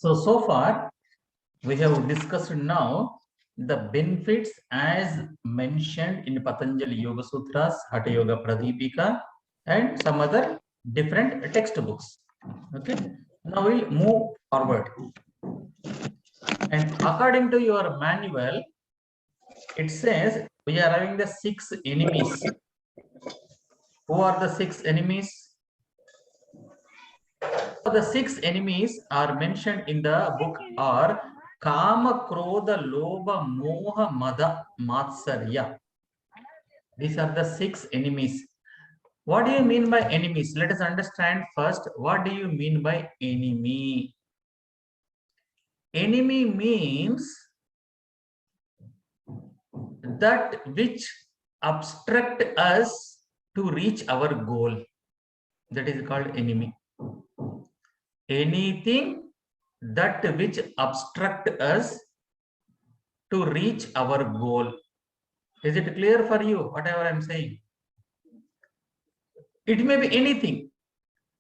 So far we have discussed now the benefits as mentioned in Patanjali Yoga Sutras, Hatha Yoga Pradipika, and some other different textbooks. Okay, now we'll move forward. And according to your manual, it says we are having the 6 enemies. Who are the 6 enemies? The 6 enemies are mentioned in the book are Kama, Krodha, Lobha, Moha, Mada, Matsarya. These are the 6 enemies. What do you mean by enemies? Let us understand first. What do you mean by enemy? Enemy means that which obstruct us to reach our goal. That is called enemy. Anything that which obstruct us to reach our goal. Is it clear for you, whatever I'm saying? It may be anything.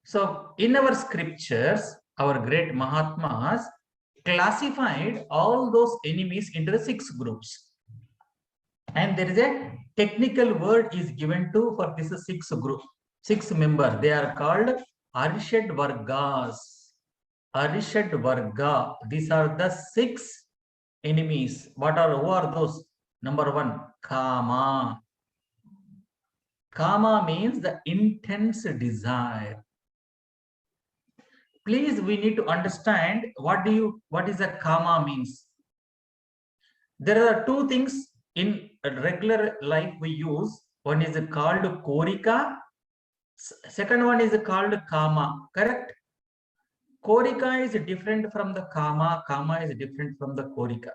So in our scriptures, our great Mahatmas classified all those enemies into the 6 groups. And there is a technical word is given to for this 6 group, 6 members. They are called Arishad Vargas. Arishad Varga. These are the 6 enemies. Who are those? Number 1, Kama. Kama means the intense desire. Please, we need to understand what is a Kama means. There are 2 things in regular life we use. One is called Korika. Second one is called Kama. Correct? Korika is different from the Kama. Kama is different from the Korika.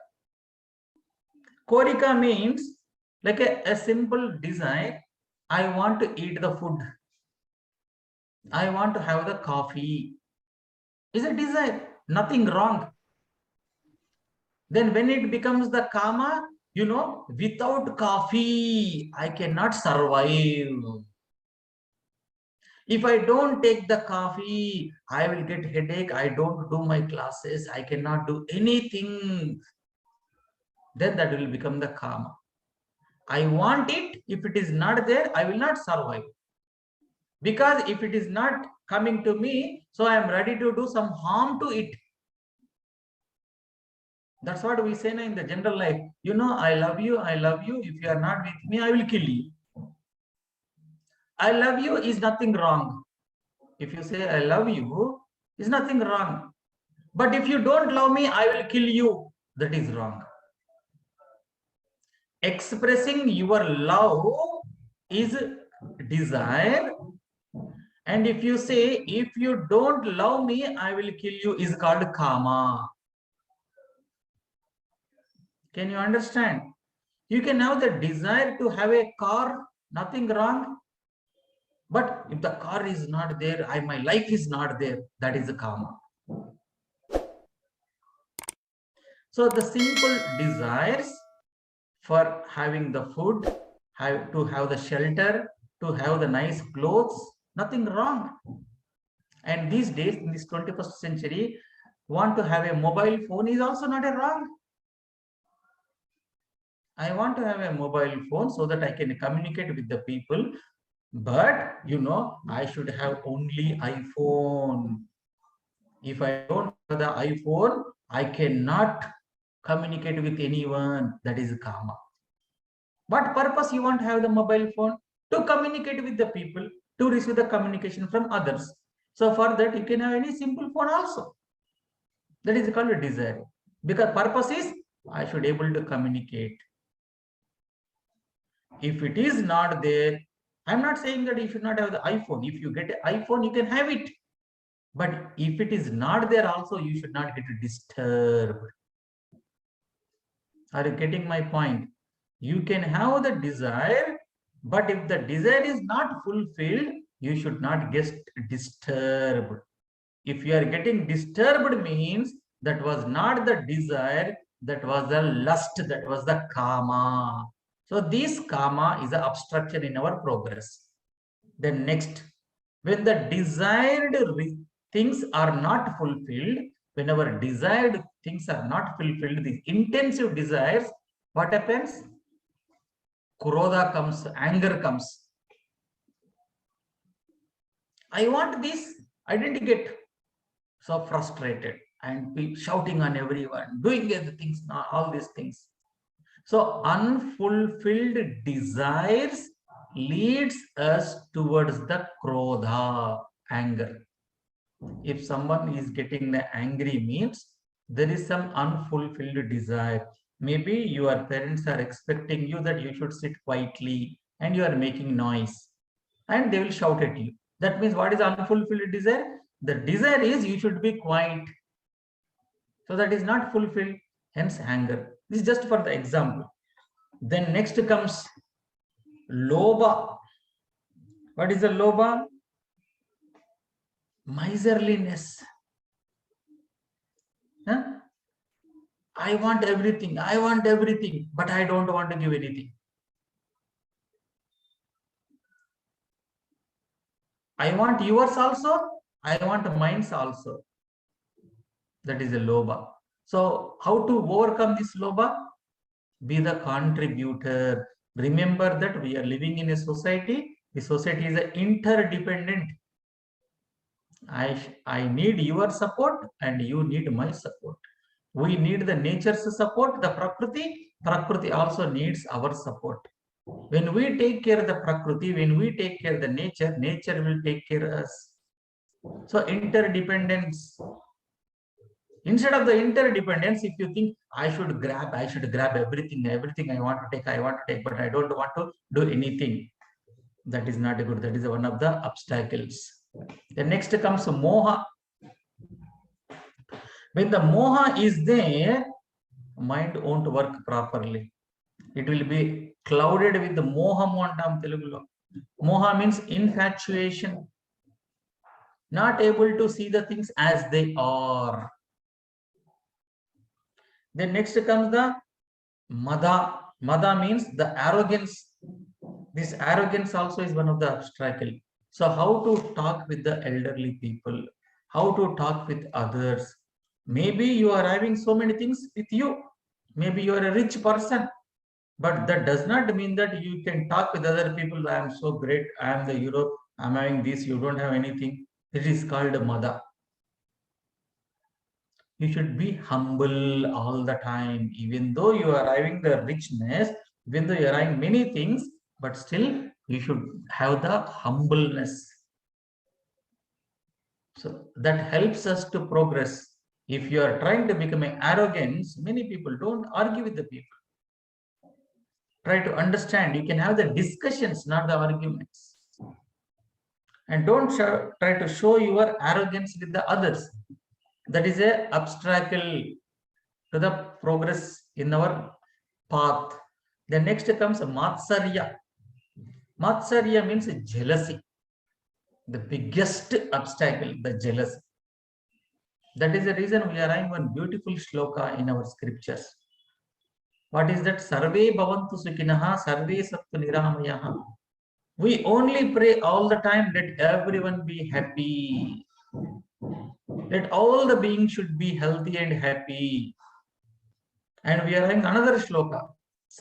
Korika means like a simple desire. I want to eat the food. I want to have the coffee. Is a desire. Nothing wrong. Then when it becomes the Kama, without coffee, I cannot survive. If I don't take the coffee, I will get headache. I don't do my classes. I cannot do anything. Then that will become the Kama. I want it. If it is not there, I will not survive. Because if it is not coming to me, so I am ready to do some harm to it. That's what we say in the general life. I love you, I love you. If you are not with me, I will kill you. I love you is nothing wrong. If you say I love you, is nothing wrong. But if you don't love me, I will kill you. That is wrong. Expressing your love is desire. And if you say, if you don't love me, I will kill you, is called Kama. Can you understand? You can have the desire to have a car, nothing wrong. But if the car is not there, my life is not there, that is a Kama. So the simple desires for having the food, to have the shelter, to have the nice clothes, nothing wrong. And these days, in this 21st century, want to have a mobile phone is also not a wrong. I want to have a mobile phone so that I can communicate with the people. But, I should have only iPhone. If I don't have the iPhone, I cannot communicate with anyone. That is Kama. What purpose you want to have the mobile phone? To communicate with the people, to receive the communication from others. So for that, you can have any simple phone also. That is called a desire. Because purpose is, I should able to communicate. If it is not there, I'm not saying that you should not have the iPhone. If you get an iPhone, you can have it. But if it is not there also, you should not get disturbed. Are you getting my point? You can have the desire, but if the desire is not fulfilled, you should not get disturbed. If you are getting disturbed means that was not the desire, that was the lust, that was the Kama. So this Kama is the obstruction in our progress. Then next, when the desired things are not fulfilled, Whenever desired things are not fulfilled, these intensive desires, what happens? Krodha comes, anger comes. I want this, I didn't get. So frustrated and shouting on everyone, doing the things, all these things. So unfulfilled desires leads us towards the krodha, anger. If someone is getting the angry means there is some unfulfilled desire. Maybe your parents are expecting you that you should sit quietly and you are making noise and they will shout at you. That means what is unfulfilled desire? The desire is you should be quiet. So that is not fulfilled, hence anger. This is just for the example. Then next comes lobha. What is the lobha? Miserliness. Huh? I want everything, but I don't want to give anything. I want yours also, I want mine also. That is a lobha. So how to overcome this lobha? Be the contributor. Remember that we are living in a society. The society is interdependent. I need your support and you need my support. We need the nature's support, the Prakriti also needs our support. When we take care of the Prakriti, when we take care of the nature, nature will take care of us. So interdependence. Instead of the interdependence, if you think I should grab everything I want to take, but I don't want to do anything. That is not good. That is one of the obstacles. The next comes moha. When the moha is there, mind won't work properly. It will be clouded with the moham antam Telugulo. Moha means infatuation. Not able to see the things as they are. Then next comes the mada. Mada means the arrogance. This arrogance also is one of the obstacle. So how to talk with the elderly people, how to talk with others. Maybe you are having so many things with you. Maybe you are a rich person, but that does not mean that you can talk with other people. I am so great. I am the hero. I am having this. You don't have anything. It is called mada. You should be humble all the time. Even though you are having the richness, even though you are having many things, but still you should have the humbleness. So that helps us to progress. If you are trying to become an arrogance, many people don't argue with the people. Try to understand. You can have the discussions, not the arguments. And don't try to show your arrogance with the others. That is a obstacle to the progress in our path. The next comes matsarya. Matsarya means jealousy. The biggest obstacle, the jealousy. That is the reason we are having one beautiful shloka in our scriptures. What is that? Sarve bhavantu sukhinaha, sarve sattu niramayaha. We only pray all the time, let everyone be happy. Let all the beings should be healthy and happy. And we are having another shloka.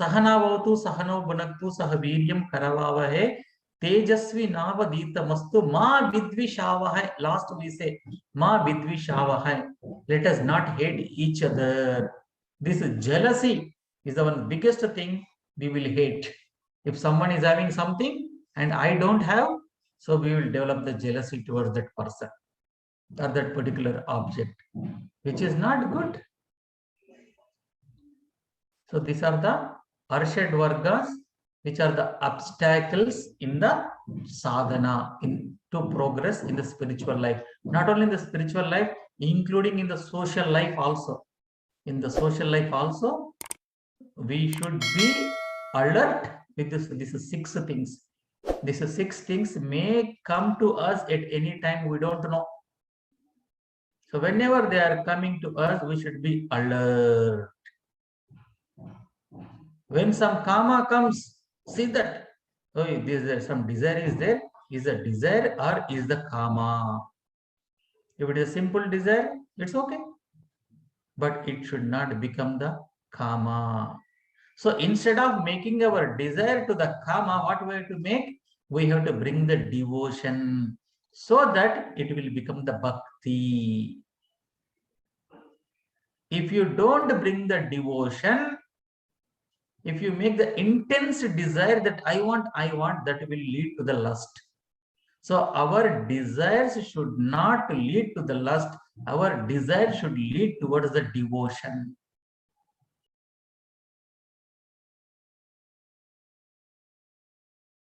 Sahana bhavatu sahano bhunaktu sahaviryam karavavahe Tejasvi Navadita Mastu Ma Vidvishavahai. Last we say Ma Vidvishavahai. Let us not hate each other. This jealousy is the one biggest thing we will hate. If someone is having something and I don't have, so we will develop the jealousy towards that person or that particular object, which is not good. So these are the Arshad Vargas, which are the obstacles in the sadhana, to progress in the spiritual life. Not only in the spiritual life, including in the social life also. In the social life also, we should be alert with these 6 things. These 6 things may come to us at any time, we don't know. So whenever they are coming to us, we should be alert. When some karma comes, see that, oh, is some desire is there. Is a desire or is the karma? If it is a simple desire, it's okay. but it should not become the kama. So instead of making our desire to the kama, what we have to make? We have to bring the devotion so that it will become the bhakti. If you don't bring the devotion, if you make the intense desire that I want, that will lead to the lust. So our desires should not lead to the lust. Our desire should lead towards the devotion.